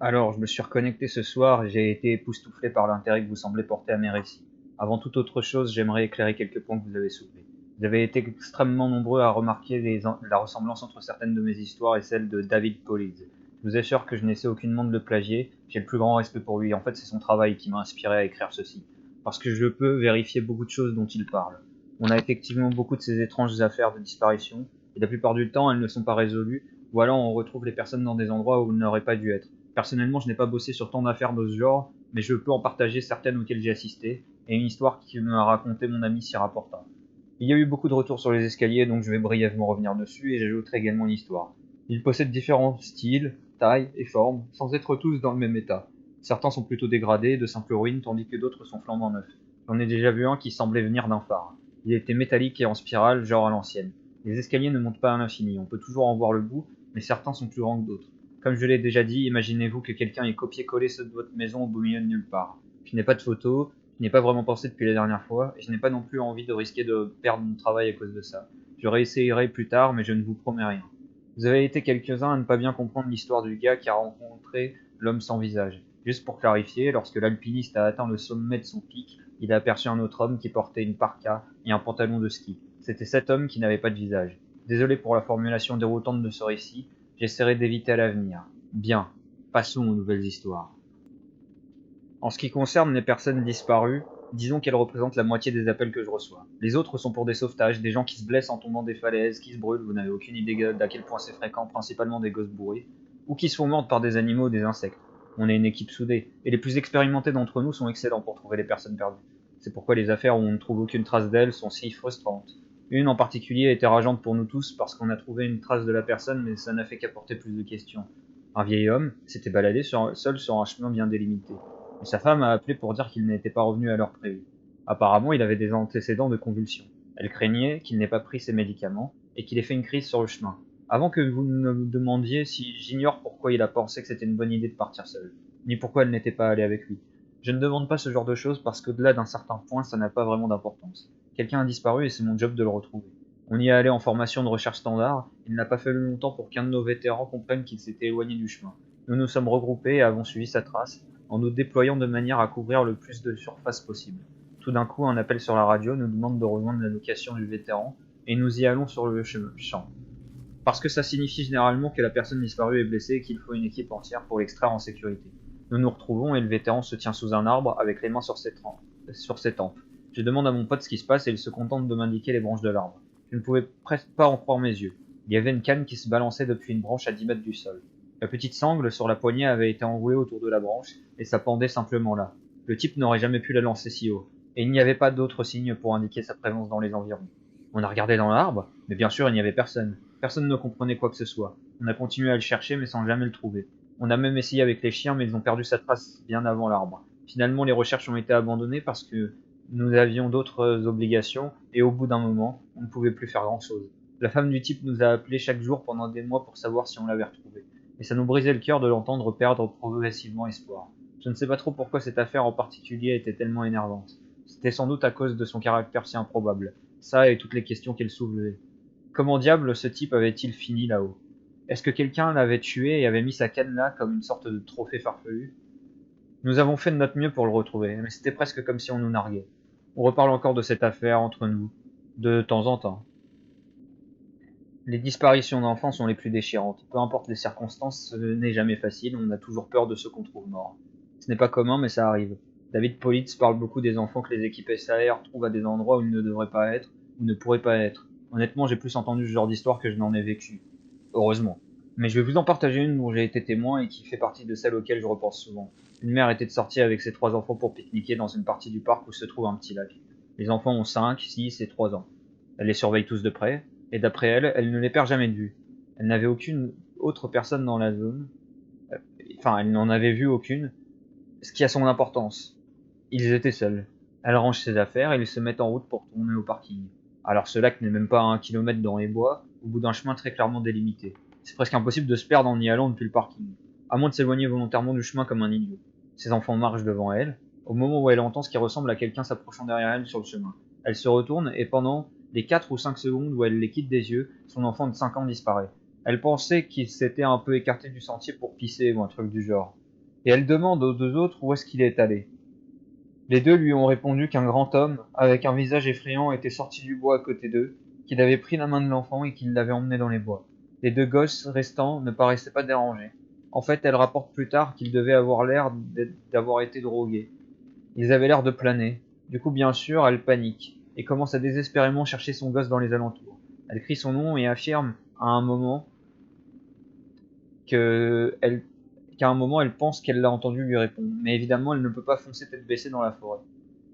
Alors, je me suis reconnecté ce soir et j'ai été époustouflé par l'intérêt que vous semblez porter à mes récits. Avant toute autre chose, j'aimerais éclairer quelques points que vous avez soulevés. Vous avez été extrêmement nombreux à remarquer la ressemblance entre certaines de mes histoires et celles de David Pollitt. Je vous assure que je n'essaie aucunement de le plagier, j'ai le plus grand respect pour lui. En fait, c'est son travail qui m'a inspiré à écrire ceci. Parce que je peux vérifier beaucoup de choses dont il parle. On a effectivement beaucoup de ces étranges affaires de disparition, et la plupart du temps, elles ne sont pas résolues, ou alors on retrouve les personnes dans des endroits où elles n'auraient pas dû être. Personnellement, je n'ai pas bossé sur tant d'affaires de ce genre, mais je peux en partager certaines auxquelles j'ai assisté, et une histoire qui me a raconté mon ami s'y rapportant. Il y a eu beaucoup de retours sur les escaliers, donc je vais brièvement revenir dessus, et j'ajouterai également une histoire. Ils possèdent différents styles, tailles et formes, sans être tous dans le même état. Certains sont plutôt dégradés, de simples ruines, tandis que d'autres sont flambant neufs. J'en ai déjà vu un qui semblait venir d'un phare. Il était métallique et en spirale, genre à l'ancienne. Les escaliers ne montent pas à l'infini, on peut toujours en voir le bout, mais certains sont plus grands que d'autres. Comme je l'ai déjà dit, imaginez-vous que quelqu'un ait copié-collé ceux de votre maison au beau milieu de nulle part. Je n'ai pas de photos, je n'y ai pas vraiment pensé depuis la dernière fois, et je n'ai pas non plus envie de risquer de perdre mon travail à cause de ça. Je réessayerai plus tard, mais je ne vous promets rien. Vous avez été quelques-uns à ne pas bien comprendre l'histoire du gars qui a rencontré l'homme sans visage. Juste pour clarifier, lorsque l'alpiniste a atteint le sommet de son pic, il a aperçu un autre homme qui portait une parka et un pantalon de ski. C'était cet homme qui n'avait pas de visage. Désolé pour la formulation déroutante de ce récit, j'essaierai d'éviter à l'avenir. Bien, passons aux nouvelles histoires. En ce qui concerne les personnes disparues, disons qu'elles représentent la moitié des appels que je reçois. Les autres sont pour des sauvetages, des gens qui se blessent en tombant des falaises, qui se brûlent, vous n'avez aucune idée d'à quel point c'est fréquent, principalement des gosses bourrés, ou qui se font mordre par des animaux ou des insectes. On est une équipe soudée, et les plus expérimentés d'entre nous sont excellents pour trouver les personnes perdues. C'est pourquoi les affaires où on ne trouve aucune trace d'elles sont si frustrantes. Une en particulier était rageante pour nous tous parce qu'on a trouvé une trace de la personne, mais ça n'a fait qu'apporter plus de questions. Un vieil homme s'était baladé seul sur un chemin bien délimité. Et sa femme a appelé pour dire qu'il n'était pas revenu à l'heure prévue. Apparemment, il avait des antécédents de convulsions. Elle craignait qu'il n'ait pas pris ses médicaments et qu'il ait fait une crise sur le chemin. Avant que vous ne me demandiez si j'ignore pourquoi il a pensé que c'était une bonne idée de partir seul, ni pourquoi elle n'était pas allée avec lui. Je ne demande pas ce genre de choses parce qu'au-delà d'un certain point, ça n'a pas vraiment d'importance. Quelqu'un a disparu et c'est mon job de le retrouver. On y est allé en formation de recherche standard, il n'a pas fallu longtemps pour qu'un de nos vétérans comprenne qu'il s'était éloigné du chemin. Nous nous sommes regroupés et avons suivi sa trace, en nous déployant de manière à couvrir le plus de surface possible. Tout d'un coup, un appel sur la radio nous demande de rejoindre la location du vétéran, et nous y allons sur le champ. Parce que ça signifie généralement que la personne disparue est blessée et qu'il faut une équipe entière pour l'extraire en sécurité. Nous nous retrouvons et le vétéran se tient sous un arbre avec les mains sur ses tempes. Je demande à mon pote ce qui se passe et il se contente de m'indiquer les branches de l'arbre. Je ne pouvais presque pas en croire mes yeux. Il y avait une canne qui se balançait depuis une branche à 10 mètres du sol. La petite sangle sur la poignée avait été enroulée autour de la branche et ça pendait simplement là. Le type n'aurait jamais pu la lancer si haut, et il n'y avait pas d'autre signe pour indiquer sa présence dans les environs. On a regardé dans l'arbre, mais bien sûr il n'y avait personne. Personne ne comprenait quoi que ce soit. On a continué à le chercher mais sans jamais le trouver. On a même essayé avec les chiens mais ils ont perdu sa trace bien avant l'arbre. Finalement les recherches ont été abandonnées parce que nous avions d'autres obligations et au bout d'un moment, on ne pouvait plus faire grand-chose. La femme du type nous a appelés chaque jour pendant des mois pour savoir si on l'avait retrouvé. Et ça nous brisait le cœur de l'entendre perdre progressivement espoir. Je ne sais pas trop pourquoi cette affaire en particulier était tellement énervante. C'était sans doute à cause de son caractère si improbable. Ça et toutes les questions qu'elle soulevait. Comment diable ce type avait-il fini là-haut? Est-ce que quelqu'un l'avait tué et avait mis sa canne là comme une sorte de trophée farfelu? Nous avons fait de notre mieux pour le retrouver, mais c'était presque comme si on nous narguait. On reparle encore de cette affaire entre nous, de temps en temps. Les disparitions d'enfants sont les plus déchirantes. Peu importe les circonstances, ce n'est jamais facile, on a toujours peur de ceux qu'on trouve morts. Ce n'est pas commun, mais ça arrive. David Politz parle beaucoup des enfants que les équipes SAR trouvent à des endroits où ils ne devraient pas être, ou ne pourraient pas être. Honnêtement, j'ai plus entendu ce genre d'histoire que je n'en ai vécu. Heureusement. Mais je vais vous en partager une dont j'ai été témoin et qui fait partie de celles auxquelles je repense souvent. Une mère était de sortie avec ses 3 enfants pour pique-niquer dans une partie du parc où se trouve un petit lac. Les enfants ont 5, 6 et 3 ans. Elle les surveille tous de près, et d'après elle, elle ne les perd jamais de vue. Elle n'avait aucune autre personne dans la zone, enfin elle n'en avait vu aucune, ce qui a son importance. Ils étaient seuls. Elle range ses affaires et ils se mettent en route pour tourner au parking. Alors ce lac n'est même pas à 1 kilomètre dans les bois, au bout d'un chemin très clairement délimité. C'est presque impossible de se perdre en y allant depuis le parking, à moins de s'éloigner volontairement du chemin comme un idiot. Ses enfants marchent devant elle, au moment où elle entend ce qui ressemble à quelqu'un s'approchant derrière elle sur le chemin. Elle se retourne et pendant les 4 ou 5 secondes où elle les quitte des yeux, son enfant de 5 ans disparaît. Elle pensait qu'il s'était un peu écarté du sentier pour pisser ou un truc du genre. et elle demande aux deux autres où est-ce qu'il est allé. Les deux lui ont répondu qu'un grand homme, avec un visage effrayant, était sorti du bois à côté d'eux, qu'il avait pris la main de l'enfant et qu'il l'avait emmené dans les bois. Les deux gosses restants ne paraissaient pas dérangés. En fait, elle rapporte plus tard qu'ils devaient avoir l'air d'avoir été drogués. Ils avaient l'air de planer. Du coup, bien sûr, elle panique et commence à désespérément chercher son gosse dans les alentours. Elle crie son nom et affirme à un moment que elle, qu'à un moment elle pense qu'elle l'a entendu lui répondre. Mais évidemment, elle ne peut pas foncer tête baissée dans la forêt.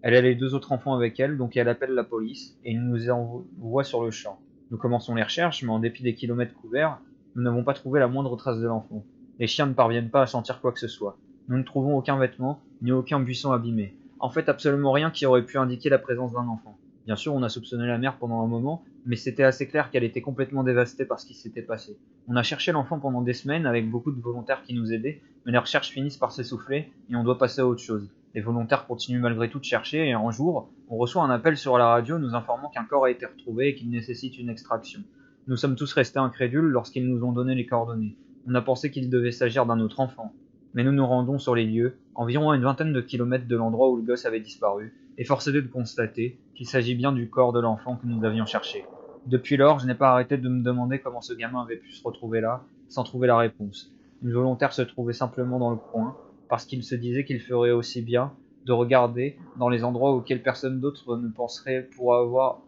Elle a les deux autres enfants avec elle, donc elle appelle la police et nous envoie sur le champ. Nous commençons les recherches, mais en dépit des kilomètres couverts, nous n'avons pas trouvé la moindre trace de l'enfant. Les chiens ne parviennent pas à sentir quoi que ce soit. Nous ne trouvons aucun vêtement, ni aucun buisson abîmé. En fait, absolument rien qui aurait pu indiquer la présence d'un enfant. Bien sûr, on a soupçonné la mère pendant un moment, mais c'était assez clair qu'elle était complètement dévastée par ce qui s'était passé. On a cherché l'enfant pendant des semaines avec beaucoup de volontaires qui nous aidaient, mais les recherches finissent par s'essouffler et on doit passer à autre chose. Les volontaires continuent malgré tout de chercher et un jour, on reçoit un appel sur la radio nous informant qu'un corps a été retrouvé et qu'il nécessite une extraction. Nous sommes tous restés incrédules lorsqu'ils nous ont donné les coordonnées. On a pensé qu'il devait s'agir d'un autre enfant. Mais nous nous rendons sur les lieux, environ à une vingtaine de kilomètres de l'endroit où le gosse avait disparu, et force est de constater qu'il s'agit bien du corps de l'enfant que nous avions cherché. Depuis lors, je n'ai pas arrêté de me demander comment ce gamin avait pu se retrouver là, sans trouver la réponse. Une volontaire se trouvait simplement dans le coin, parce qu'il se disait qu'il ferait aussi bien de regarder dans les endroits auxquels personne d'autre ne penserait pour avoir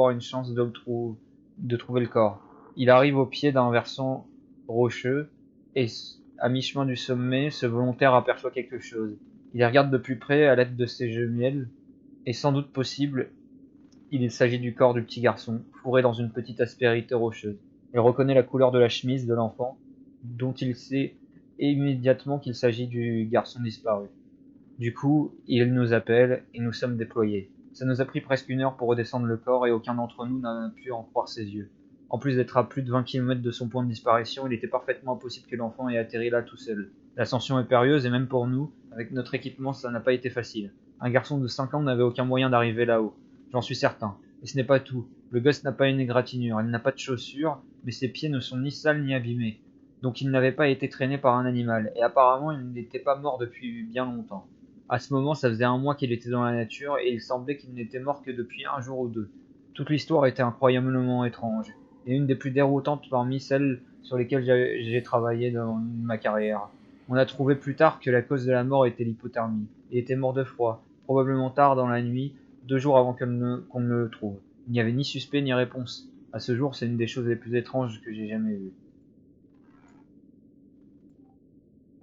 une chance de trouver le corps. Il arrive au pied d'un versant rocheux et à mi-chemin du sommet, ce volontaire aperçoit quelque chose. Il regarde de plus près à l'aide de ses jumelles et sans doute possible, il s'agit du corps du petit garçon, fourré dans une petite aspérité rocheuse. Il reconnaît la couleur de la chemise de l'enfant, dont il sait immédiatement qu'il s'agit du garçon disparu. Du coup, il nous appelle et nous sommes déployés. Ça nous a pris presque une heure pour redescendre le corps et aucun d'entre nous n'a pu en croire ses yeux. En plus d'être à plus de 20 km de son point de disparition, il était parfaitement impossible que l'enfant ait atterri là tout seul. L'ascension est périlleuse et même pour nous, avec notre équipement, ça n'a pas été facile. Un garçon de 5 ans n'avait aucun moyen d'arriver là-haut. J'en suis certain. Et ce n'est pas tout. Le gosse n'a pas une égratignure, il n'a pas de chaussures, mais ses pieds ne sont ni sales ni abîmés. Donc il n'avait pas été traîné par un animal, et apparemment il n'était pas mort depuis bien longtemps. À ce moment, ça faisait un mois qu'il était dans la nature, et il semblait qu'il n'était mort que depuis un jour ou deux. Toute l'histoire était incroyablement étrange, et une des plus déroutantes parmi celles sur lesquelles j'ai travaillé dans ma carrière. On a trouvé plus tard que la cause de la mort était l'hypothermie. Il était mort de froid, probablement tard dans la nuit, 2 jours avant qu'on ne le trouve. Il n'y avait ni suspect ni réponse. À ce jour, c'est une des choses les plus étranges que j'ai jamais vues.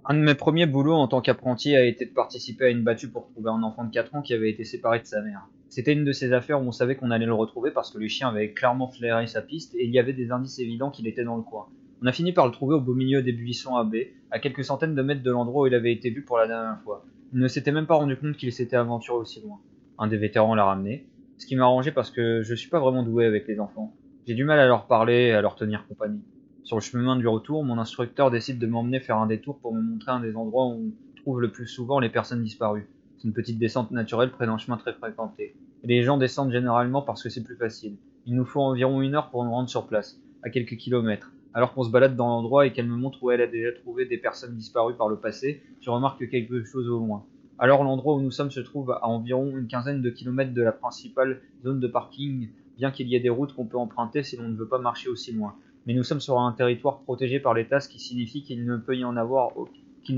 Un de mes premiers boulots en tant qu'apprenti a été de participer à une battue pour trouver un enfant de 4 ans qui avait été séparé de sa mère. C'était une de ces affaires où on savait qu'on allait le retrouver parce que les chiens avaient clairement flairé sa piste et il y avait des indices évidents qu'il était dans le coin. On a fini par le trouver au beau milieu des buissons à baies, à quelques centaines de mètres de l'endroit où il avait été vu pour la dernière fois. Il ne s'était même pas rendu compte qu'il s'était aventuré aussi loin. Un des vétérans l'a ramené, ce qui m'a arrangé parce que je suis pas vraiment doué avec les enfants. J'ai du mal à leur parler et à leur tenir compagnie. Sur le chemin du retour, mon instructeur décide de m'emmener faire un détour pour me montrer un des endroits où on trouve le plus souvent les personnes disparues. C'est une petite descente naturelle près d'un chemin très fréquenté. Et les gens descendent généralement parce que c'est plus facile. Il nous faut environ une heure pour nous rendre sur place, à quelques kilomètres. Alors qu'on se balade dans l'endroit et qu'elle me montre où elle a déjà trouvé des personnes disparues par le passé, je remarque quelque chose au loin. Alors l'endroit où nous sommes se trouve à environ une quinzaine de kilomètres de la principale zone de parking, bien qu'il y ait des routes qu'on peut emprunter si l'on ne veut pas marcher aussi loin. Mais nous sommes sur un territoire protégé par l'État, ce qui signifie qu'il ne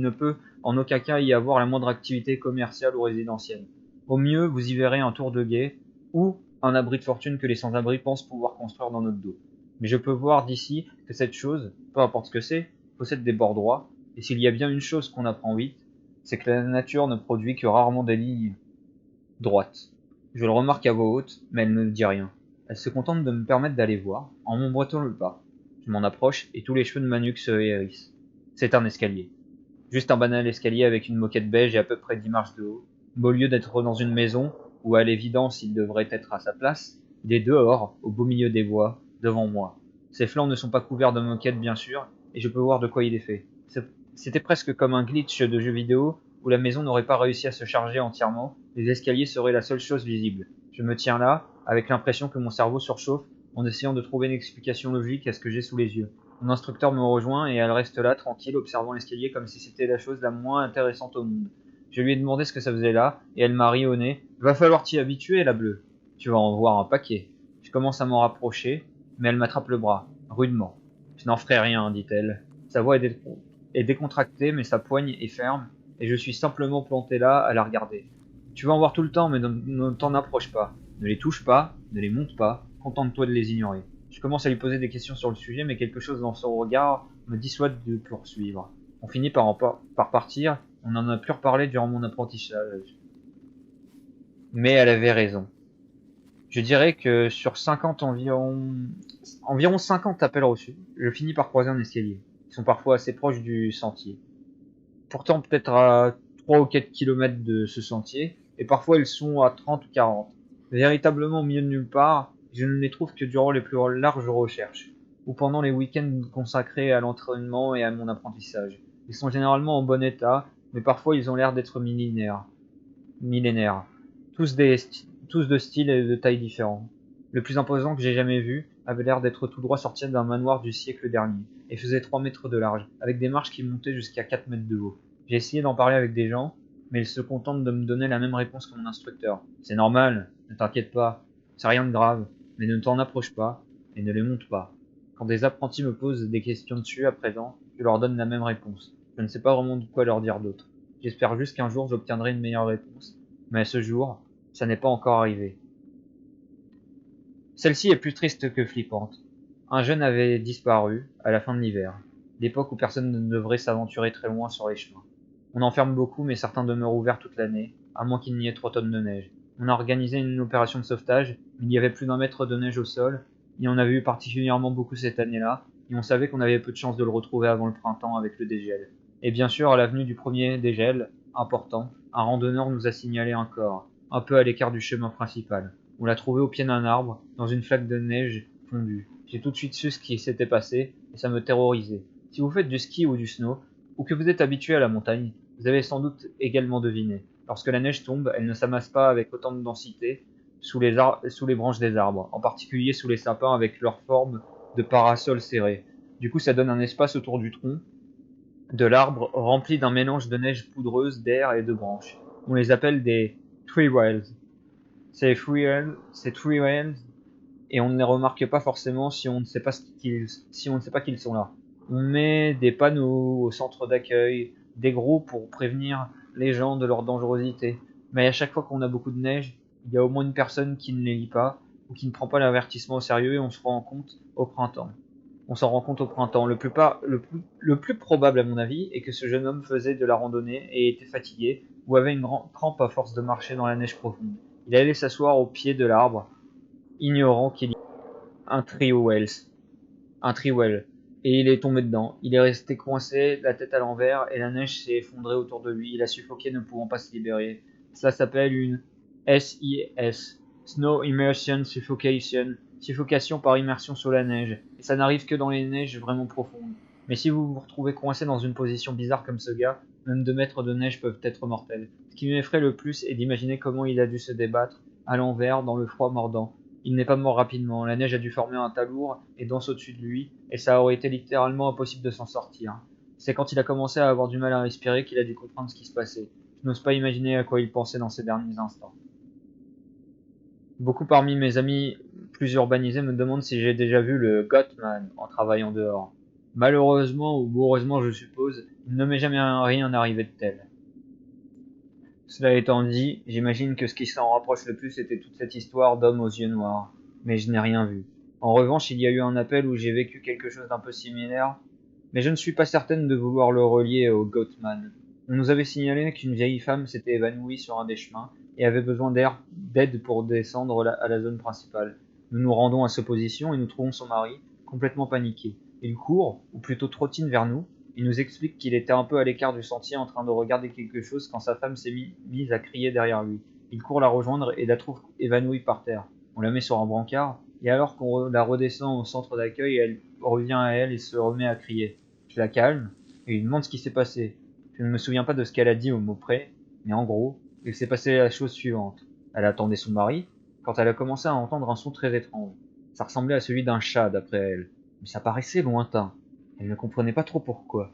peut en aucun cas y avoir la moindre activité commerciale ou résidentielle. Au mieux, vous y verrez un tour de guet ou un abri de fortune que les sans-abri pensent pouvoir construire dans notre dos. Mais je peux voir d'ici que cette chose, peu importe ce que c'est, possède des bords droits, et s'il y a bien une chose qu'on apprend vite, c'est que la nature ne produit que rarement des lignes droites. Je le remarque à voix haute, mais elle ne dit rien. Elle se contente de me permettre d'aller voir, en m'emboîtant le pas. Je m'en approche et tous les cheveux de ma nuque se hérissent. C'est un escalier. Juste un banal escalier avec une moquette beige et à peu près 10 marches de haut. Mais au lieu d'être dans une maison, où à l'évidence il devrait être à sa place, il est dehors, au beau milieu des bois, devant moi. Ses flancs ne sont pas couverts de moquette bien sûr, et je peux voir de quoi il est fait. C'était presque comme un glitch de jeu vidéo, où la maison n'aurait pas réussi à se charger entièrement, les escaliers seraient la seule chose visible. Je me tiens là, avec l'impression que mon cerveau surchauffe, en essayant de trouver une explication logique à ce que j'ai sous les yeux. Mon instructeur me rejoint et elle reste là, tranquille, observant l'escalier comme si c'était la chose la moins intéressante au monde. Je lui ai demandé ce que ça faisait là, et elle m'a ri au nez. Va falloir t'y habituer, la bleue. Tu vas en voir un paquet. Je commence à m'en rapprocher, mais elle m'attrape le bras, rudement. Je n'en ferai rien, dit-elle. Sa voix est décontractée, mais sa poigne est ferme, et je suis simplement planté là à la regarder. Tu vas en voir tout le temps, mais ne t'en approche pas. Ne les touche pas, ne les monte pas, contente-toi de les ignorer. Je commence à lui poser des questions sur le sujet, mais quelque chose dans son regard me dissuade de poursuivre. On finit par partir, on en a pu reparler durant mon apprentissage. Mais elle avait raison. Je dirais que sur 50 environ 50 appels reçus, je finis par croiser un escalier. Ils sont parfois assez proches du sentier. Pourtant peut-être à 3 ou 4 kilomètres de ce sentier, et parfois ils sont à 30 ou 40. Véritablement au milieu de nulle part, je ne les trouve que durant les plus larges recherches, ou pendant les week-ends consacrés à l'entraînement et à mon apprentissage. Ils sont généralement en bon état, mais parfois ils ont l'air d'être millénaires. Tous de style et de taille différents. Le plus imposant que j'ai jamais vu avait l'air d'être tout droit sorti d'un manoir du siècle dernier, et faisait 3 mètres de large, avec des marches qui montaient jusqu'à 4 mètres de haut. J'ai essayé d'en parler avec des gens, mais ils se contentent de me donner la même réponse que mon instructeur. C'est normal, ne t'inquiète pas, c'est rien de grave, mais ne t'en approche pas, et ne les monte pas. Quand des apprentis me posent des questions dessus à présent, je leur donne la même réponse. Je ne sais pas vraiment de quoi leur dire d'autre. J'espère juste qu'un jour j'obtiendrai une meilleure réponse, mais à ce jour, ça n'est pas encore arrivé. Celle-ci est plus triste que flippante. Un jeune avait disparu à la fin de l'hiver, l'époque où personne ne devrait s'aventurer très loin sur les chemins. On en ferme beaucoup, mais certains demeurent ouverts toute l'année, à moins qu'il n'y ait 3 tonnes de neige. On a organisé une opération de sauvetage, mais il y avait plus d'un mètre de neige au sol, et on avait eu particulièrement beaucoup cette année-là, et on savait qu'on avait peu de chances de le retrouver avant le printemps avec le dégel. Et bien sûr, à l'avenue du premier dégel, important, un randonneur nous a signalé un corps, un peu à l'écart du chemin principal. On l'a trouvé au pied d'un arbre, dans une flaque de neige fondue. J'ai tout de suite su ce qui s'était passé, et ça me terrorisait. Si vous faites du ski ou du snow, ou que vous êtes habitué à la montagne, vous avez sans doute également deviné. Lorsque la neige tombe, elle ne s'amasse pas avec autant de densité sous les branches des arbres, en particulier sous les sapins avec leur forme de parasol serré. Du coup, ça donne un espace autour du tronc de l'arbre rempli d'un mélange de neige poudreuse, d'air et de branches. On les appelle des tree rails. Ces tree rails, et on ne les remarque pas forcément si on ne sait pas qu'ils sont là. On met des panneaux au centre d'accueil, des gros pour prévenir les gens de leur dangerosité. Mais à chaque fois qu'on a beaucoup de neige, il y a au moins une personne qui ne les lit pas ou qui ne prend pas l'avertissement au sérieux et on se rend compte au printemps. On s'en rend compte au printemps. Le plus probable à mon avis est que ce jeune homme faisait de la randonnée et était fatigué ou avait une grande crampe à force de marcher dans la neige profonde. Il allait s'asseoir au pied de l'arbre, ignorant qu'il y avait un triwell, et il est tombé dedans. Il est resté coincé, la tête à l'envers, et la neige s'est effondrée autour de lui. Il a suffoqué, ne pouvant pas se libérer. Cela s'appelle une SIS, Snow Immersion Suffocation, suffocation par immersion sous la neige. Et ça n'arrive que dans les neiges vraiment profondes. Mais si vous vous retrouvez coincé dans une position bizarre comme ce gars, même 2 mètres de neige peuvent être mortels. Ce qui m'effraie le plus est d'imaginer comment il a dû se débattre à l'envers dans le froid mordant. Il n'est pas mort rapidement, la neige a dû former un tas lourd et dense au-dessus de lui, et ça aurait été littéralement impossible de s'en sortir. C'est quand il a commencé à avoir du mal à respirer qu'il a dû comprendre ce qui se passait. Je n'ose pas imaginer à quoi il pensait dans ces derniers instants. Beaucoup parmi mes amis plus urbanisés me demandent si j'ai déjà vu le Gothman en travaillant dehors. Malheureusement ou heureusement je suppose, il ne m'est jamais rien arrivé de tel. Cela étant dit, j'imagine que ce qui s'en rapproche le plus était toute cette histoire d'homme aux yeux noirs. Mais je n'ai rien vu. En revanche, il y a eu un appel où j'ai vécu quelque chose d'un peu similaire, mais je ne suis pas certaine de vouloir le relier au Goatman. On nous avait signalé qu'une vieille femme s'était évanouie sur un des chemins et avait besoin d'aide pour descendre à la zone principale. Nous nous rendons à cette position et nous trouvons son mari, complètement paniqué. Il court, ou plutôt trottine vers nous, il nous explique qu'il était un peu à l'écart du sentier en train de regarder quelque chose quand sa femme s'est mise à crier derrière lui. Il court la rejoindre et la trouve évanouie par terre. On la met sur un brancard, et alors qu'on la redescend au centre d'accueil, elle revient à elle et se remet à crier. Je la calme et lui demande ce qui s'est passé. Je ne me souviens pas de ce qu'elle a dit au mot près, mais en gros, il s'est passé la chose suivante. Elle attendait son mari quand elle a commencé à entendre un son très étrange. Ça ressemblait à celui d'un chat d'après elle, mais ça paraissait lointain. Elle ne comprenait pas trop pourquoi.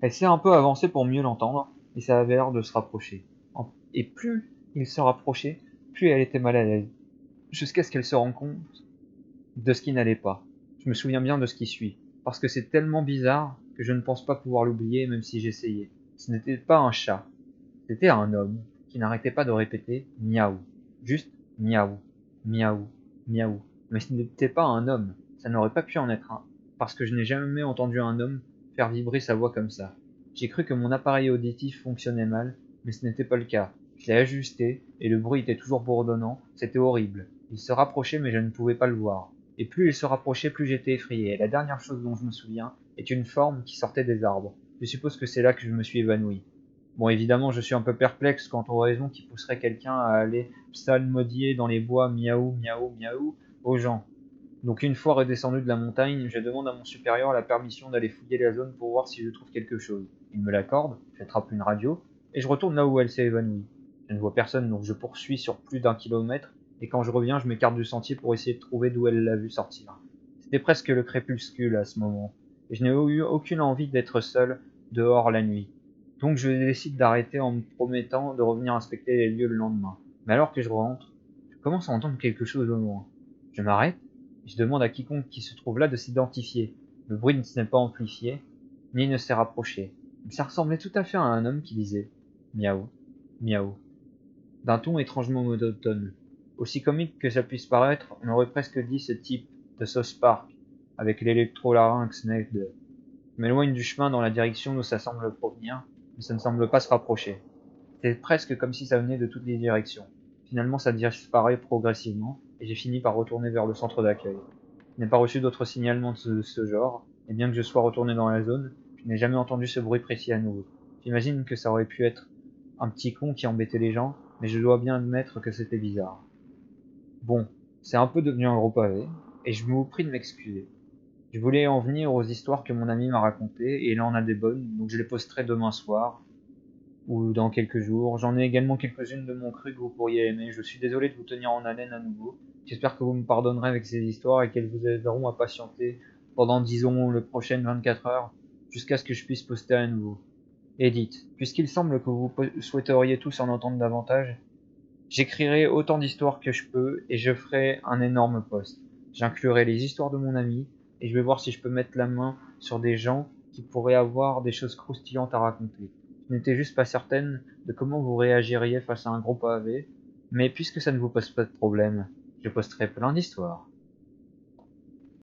Elle s'est un peu avancée pour mieux l'entendre, et ça avait l'air de se rapprocher. Et plus il se rapprochait, plus elle était mal à l'aise, jusqu'à ce qu'elle se rende compte de ce qui n'allait pas. Je me souviens bien de ce qui suit, parce que c'est tellement bizarre que je ne pense pas pouvoir l'oublier même si j'essayais. Ce n'était pas un chat, c'était un homme qui n'arrêtait pas de répéter miaou. Juste miaou, miaou, miaou. Mais ce n'était pas un homme, ça n'aurait pas pu en être un, parce que je n'ai jamais entendu un homme faire vibrer sa voix comme ça. J'ai cru que mon appareil auditif fonctionnait mal, mais ce n'était pas le cas. Je l'ai ajusté, et le bruit était toujours bourdonnant, c'était horrible. Il se rapprochait mais je ne pouvais pas le voir. Et plus il se rapprochait, plus j'étais effrayé. Et la dernière chose dont je me souviens est une forme qui sortait des arbres. Je suppose que c'est là que je me suis évanoui. Bon, évidemment, je suis un peu perplexe quant aux raisons qui pousseraient quelqu'un à aller psalmodier dans les bois miaou, miaou, miaou aux gens. Donc une fois redescendu de la montagne, je demande à mon supérieur la permission d'aller fouiller la zone pour voir si je trouve quelque chose. Il me l'accorde, j'attrape une radio, et je retourne là où elle s'est évanouie. Je ne vois personne, donc je poursuis sur plus d'un kilomètre, et quand je reviens, je m'écarte du sentier pour essayer de trouver d'où elle l'a vu sortir. C'était presque le crépuscule à ce moment, et je n'ai eu aucune envie d'être seul dehors la nuit. Donc je décide d'arrêter en me promettant de revenir inspecter les lieux le lendemain. Mais alors que je rentre, je commence à entendre quelque chose au loin. Je m'arrête, et je demande à quiconque qui se trouve là de s'identifier. Le bruit ne s'est pas amplifié, ni ne s'est rapproché. Mais ça ressemblait tout à fait à un homme qui disait miaou, miaou, d'un ton étrangement monotone. Aussi comique que ça puisse paraître, on aurait presque dit ce type de South Park, avec l'électrolarynx Ned. Je m'éloigne du chemin dans la direction d'où ça semble provenir, mais ça ne semble pas se rapprocher. C'est presque comme si ça venait de toutes les directions. Finalement, ça disparaît progressivement, et j'ai fini par retourner vers le centre d'accueil. Je n'ai pas reçu d'autres signalements de ce genre, et bien que je sois retourné dans la zone, je n'ai jamais entendu ce bruit précis à nouveau. J'imagine que ça aurait pu être un petit con qui embêtait les gens, mais je dois bien admettre que c'était bizarre. Bon, c'est un peu devenu un gros pavé, et je vous prie de m'excuser. Je voulais en venir aux histoires que mon ami m'a racontées, et il en a des bonnes, donc je les posterai demain soir, ou dans quelques jours. J'en ai également quelques-unes de mon cru que vous pourriez aimer. Je suis désolé de vous tenir en haleine à nouveau. J'espère que vous me pardonnerez avec ces histoires et qu'elles vous aideront à patienter pendant, disons, les prochaines 24 heures, jusqu'à ce que je puisse poster à nouveau. Et dites, puisqu'il semble que vous souhaiteriez tous en entendre davantage, j'écrirai autant d'histoires que je peux et je ferai un énorme post. J'inclurai les histoires de mon ami et je vais voir si je peux mettre la main sur des gens qui pourraient avoir des choses croustillantes à raconter. Je n'étais juste pas certaine de comment vous réagiriez face à un gros pavé, mais puisque ça ne vous pose pas de problème, je posterai plein d'histoires.